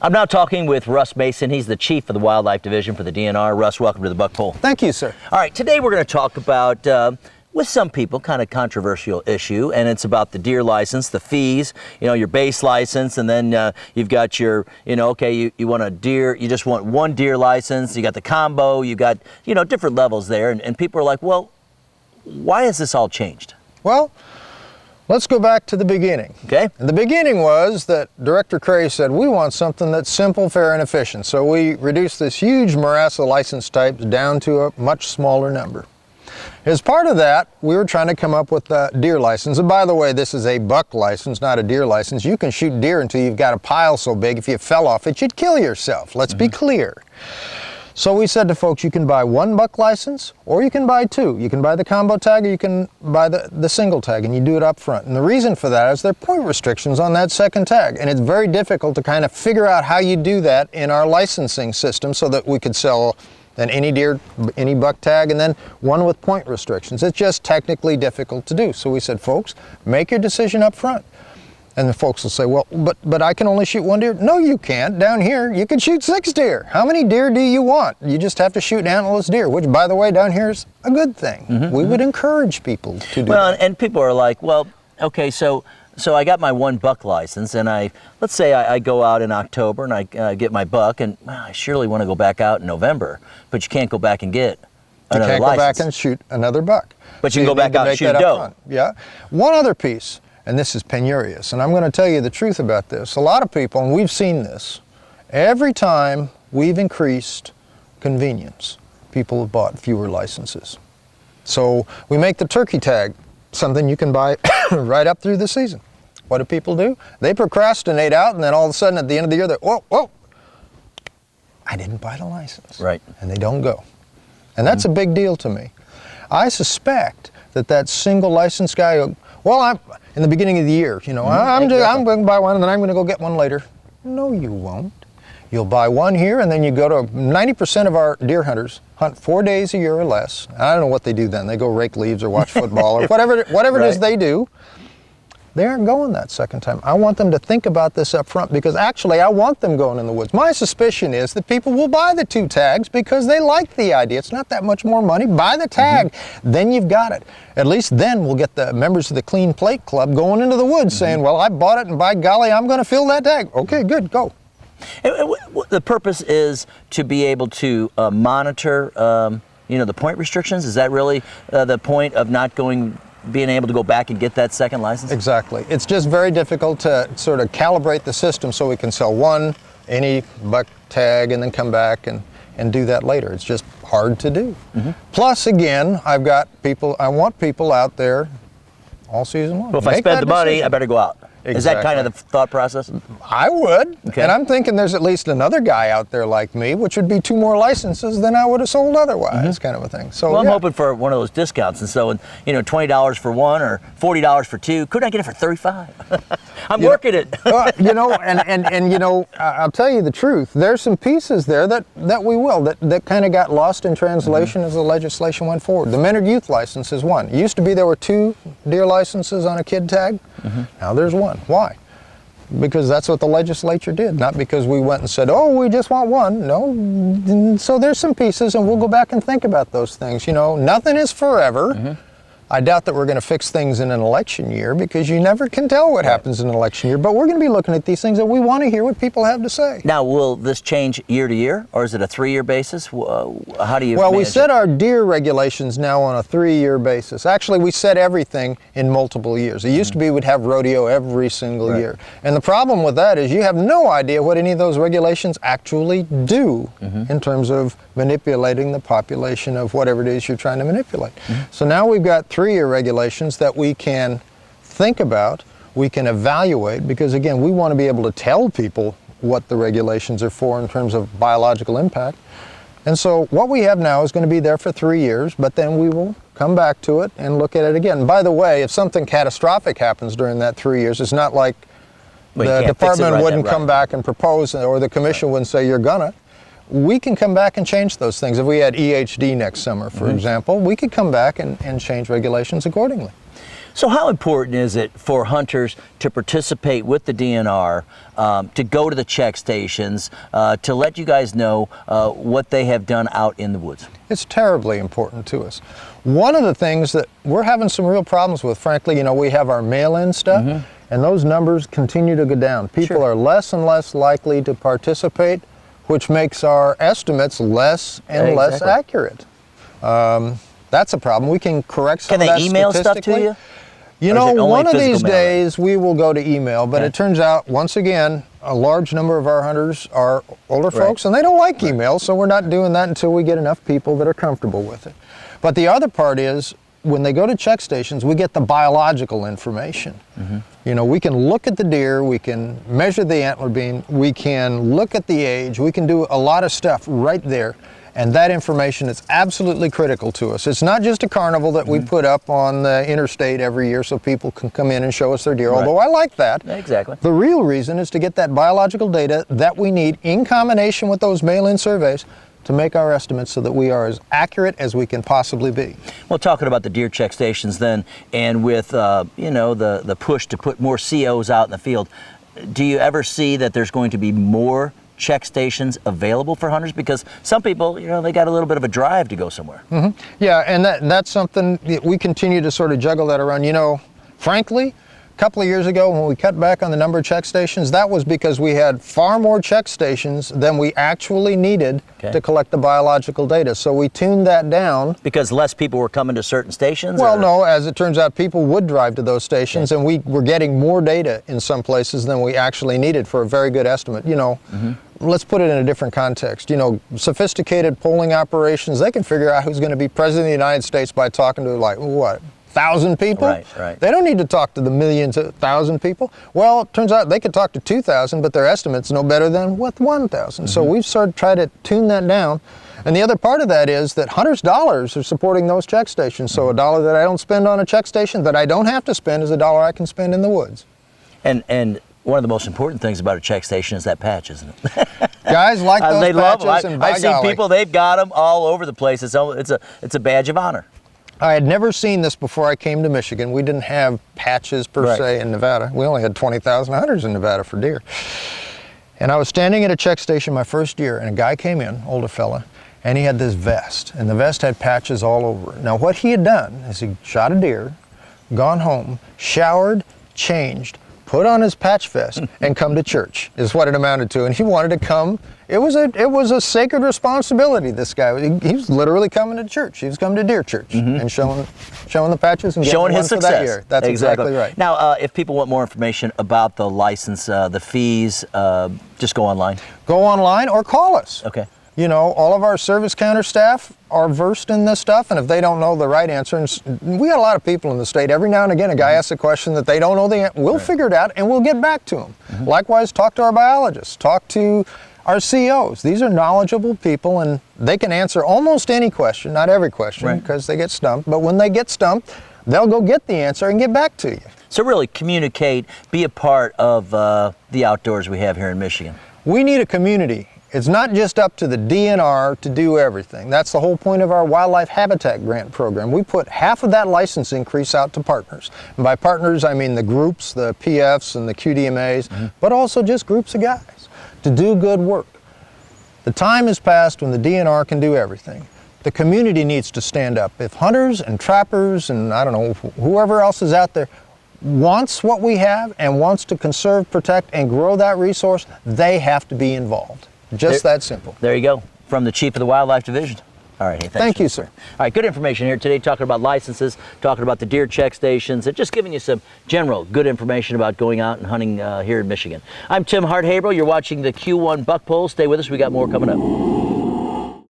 I'm now talking with Russ Mason. He's the chief of the Wildlife Division for the DNR. Russ, welcome to the Buck Poll. Thank you, sir. All right, today we're going to talk about, with some people, kind of controversial issue, and it's about the deer license, the fees, your base license, and then you've got your, okay, you want a deer, you just want one deer license, you got the combo, you got, different levels there, and people are like, well, why has this all changed? Well, let's go back to the beginning. Okay. And the beginning was that Director Cray said, we want something that's simple, fair, and efficient. So we reduced this huge morass of license types down to a much smaller number. As part of that, we were trying to come up with a deer license. And by the way, this is a buck license, not a deer license. You can shoot deer until you've got a pile so big, if you fell off it, you'd kill yourself. Let's be clear. So we said to folks, you can buy one buck license or you can buy two. You can buy the combo tag or you can buy the single tag, and you do it up front. And the reason for that is there are point restrictions on that second tag, and it's very difficult to kind of figure out how you do that in our licensing system so that we could sell then any deer, any buck tag, and then one with point restrictions. It's just technically difficult to do. So we said, folks, make your decision up front. And the folks will say, well, but I can only shoot one deer. No, you can't. Down here, you can shoot 6 deer. How many deer do you want? You just have to shoot antlerless deer, which, by the way, down here is a good thing. We would encourage people to do that. Well, and people are like, well, okay, so I got my one buck license, and let's say I go out in October and I get my buck, and I surely want to go back out in November, but you can't go back and get another license. You can't go back and shoot another buck. But you can go back out and shoot doe. Yeah. One other piece. And this is penurious, and I'm going to tell you the truth about this. A lot of people, and we've seen this, every time we've increased convenience, people have bought fewer licenses. So we make the turkey tag something you can buy right up through the season. What do people do? They procrastinate out, and then all of a sudden at the end of the year, they're, whoa, I didn't buy the license. Right. And they don't go. And that's a big deal to me. I suspect that single license guy, well, in the beginning of the year, I'm going to buy one and then I'm going to go get one later. No, you won't. You'll buy one here and then you go to 90% of our deer hunters hunt 4 days a year or less. I don't know what they do then. They go rake leaves or watch football or whatever right. It is they do. They aren't going that second time. I want them to think about this up front because actually I want them going in the woods. My suspicion is that people will buy the 2 tags because they like the idea. It's not that much more money. Buy the tag, then you've got it. At least then we'll get the members of the Clean Plate Club going into the woods saying, well, I bought it and by golly, I'm going to fill that tag. Okay, good, go. The purpose is to be able to monitor, the point restrictions. Is that really the point of not being able to go back and get that second license? Exactly. It's just very difficult to sort of calibrate the system so we can sell any buck tag and then come back and do that later. It's just hard to do. Plus, again, I want people out there all season long. Well, if I spend the money, I better go out. Exactly. Is that kind of the thought process? I would. Okay. And I'm thinking there's at least another guy out there like me, which would be 2 more licenses than I would have sold otherwise, kind of a thing. So, well, I'm hoping for one of those discounts. And so, $20 for one or $40 for 2. Couldn't I get it for $35? I'm working it. I'll tell you the truth. There's some pieces there that we will, that kind of got lost in translation as the legislation went forward. The Mentored Youth license is one. It used to be there were 2 deer licenses on a kid tag. Now there's 1. Why? Because that's what the legislature did, not because we went and said, oh, we just want 1. No. So there's some pieces, and we'll go back and think about those things. Nothing is forever. I doubt that we're going to fix things in an election year because you never can tell what happens in an election year. But we're going to be looking at these things that we want to hear what people have to say. Now, will this change year to year, or is it a 3-year basis? How do you Well, we set it? our deer regulations now on a 3-year basis. Actually, we set everything in multiple years. It used to be we'd have rodeo every single year. And the problem with that is you have no idea what any of those regulations actually do in terms of manipulating the population of whatever it is you're trying to manipulate. So now we've got 3-year regulations that we can think about, we can evaluate, because again, we want to be able to tell people what the regulations are for in terms of biological impact. And so what we have now is going to be there for 3 years, but then we will come back to it and look at it again. By the way, if something catastrophic happens during that 3 years, it's not like the department wouldn't come back and propose, or the commission wouldn't say you're gonna. We can come back and change those things. If we had EHD next summer, for example, we could come back and change regulations accordingly. So how important is it for hunters to participate with the DNR, to go to the check stations, to let you guys know what they have done out in the woods? It's terribly important to us. One of the things that we're having some real problems with, frankly, we have our mail-in stuff, and those numbers continue to go down. People are less and less likely to participate, which makes our estimates less and less accurate. That's a problem. We can correct some of that statistically. Can they email stuff to you? One of these days we will go to email, but it turns out, once again, a large number of our hunters are older folks, and they don't like email, so we're not doing that until we get enough people that are comfortable with it. But the other part is, when they go to check stations, we get the biological information. We can look at the deer, we can measure the antler beam, we can look at the age, we can do a lot of stuff right there. And that information is absolutely critical to us. It's not just a carnival that we put up on the interstate every year so people can come in and show us their deer, although I like that. Exactly. The real reason is to get that biological data that we need in combination with those mail-in surveys to make our estimates so that we are as accurate as we can possibly be. Well, talking about the deer check stations then, and with the push to put more COs out in the field, do you ever see that there's going to be more check stations available for hunters? Because some people, they got a little bit of a drive to go somewhere. Yeah, and that's something we continue to sort of juggle that around. Frankly, a couple of years ago when we cut back on the number of check stations, that was because we had far more check stations than we actually needed to collect the biological data. So we tuned that down. Because less people were coming to certain stations? Well, no, as it turns out, people would drive to those stations, and we were getting more data in some places than we actually needed for a very good estimate. Let's put it in a different context. Sophisticated polling operations, they can figure out who's going to be president of the United States by talking to, 1,000 people? Right. They don't need to talk to the millions of 1,000 people. Well, it turns out they could talk to 2,000, but their estimate's no better than with 1,000. So we've sort of tried to tune that down. And the other part of that is that hunters' dollars are supporting those check stations. So a dollar that I don't spend on a check station that I don't have to spend is a dollar I can spend in the woods. And one of the most important things about a check station is that patch, isn't it? Guys like those they patches. love them. I've seen people, they've got them all over the place. It's a badge of honor. I had never seen this before I came to Michigan. We didn't have patches per se in Nevada. We only had 20,000 hunters in Nevada for deer. And I was standing at a check station my first year, and a guy came in, older fella, and he had this vest, and the vest had patches all over it. Now what he had done is he shot a deer, gone home, showered, changed, put on his patch vest, and come to church, is what it amounted to. And he wanted to come. It was a sacred responsibility, this guy. He was literally coming to church. He was coming to deer church and showing the patches and getting showing his success. For that year. That's exactly right. Now, if people want more information about the license, the fees, just go online. Go online or call us. Okay. All of our service counter staff are versed in this stuff, and if they don't know the right answer, and we got a lot of people in the state, every now and again a guy asks a question that they don't know the answer, we'll figure it out and we'll get back to them. Likewise, talk to our biologists, talk to our COs. These are knowledgeable people, and they can answer almost any question, not every question, because they get stumped, but when they get stumped, they'll go get the answer and get back to you. So really communicate, be a part of the outdoors we have here in Michigan. We need a community. It's not just up to the DNR to do everything. That's the whole point of our Wildlife Habitat Grant program. We put half of that license increase out to partners. And by partners, I mean the groups, the PFs and the QDMAs, but also just groups of guys to do good work. The time is past when the DNR can do everything. The community needs to stand up. If hunters and trappers and I don't know, whoever else is out there wants what we have and wants to conserve, protect, and grow that resource, they have to be involved. Just that simple. There you go. From the Chief of the Wildlife Division. All right. Hey, thank you, sir. All right. Good information here today, talking about licenses, talking about the deer check stations, and just giving you some general good information about going out and hunting here in Michigan. I'm Tim Hart-Haberl. You're watching the Q1 Buck Poll. Stay with us. We got more coming up.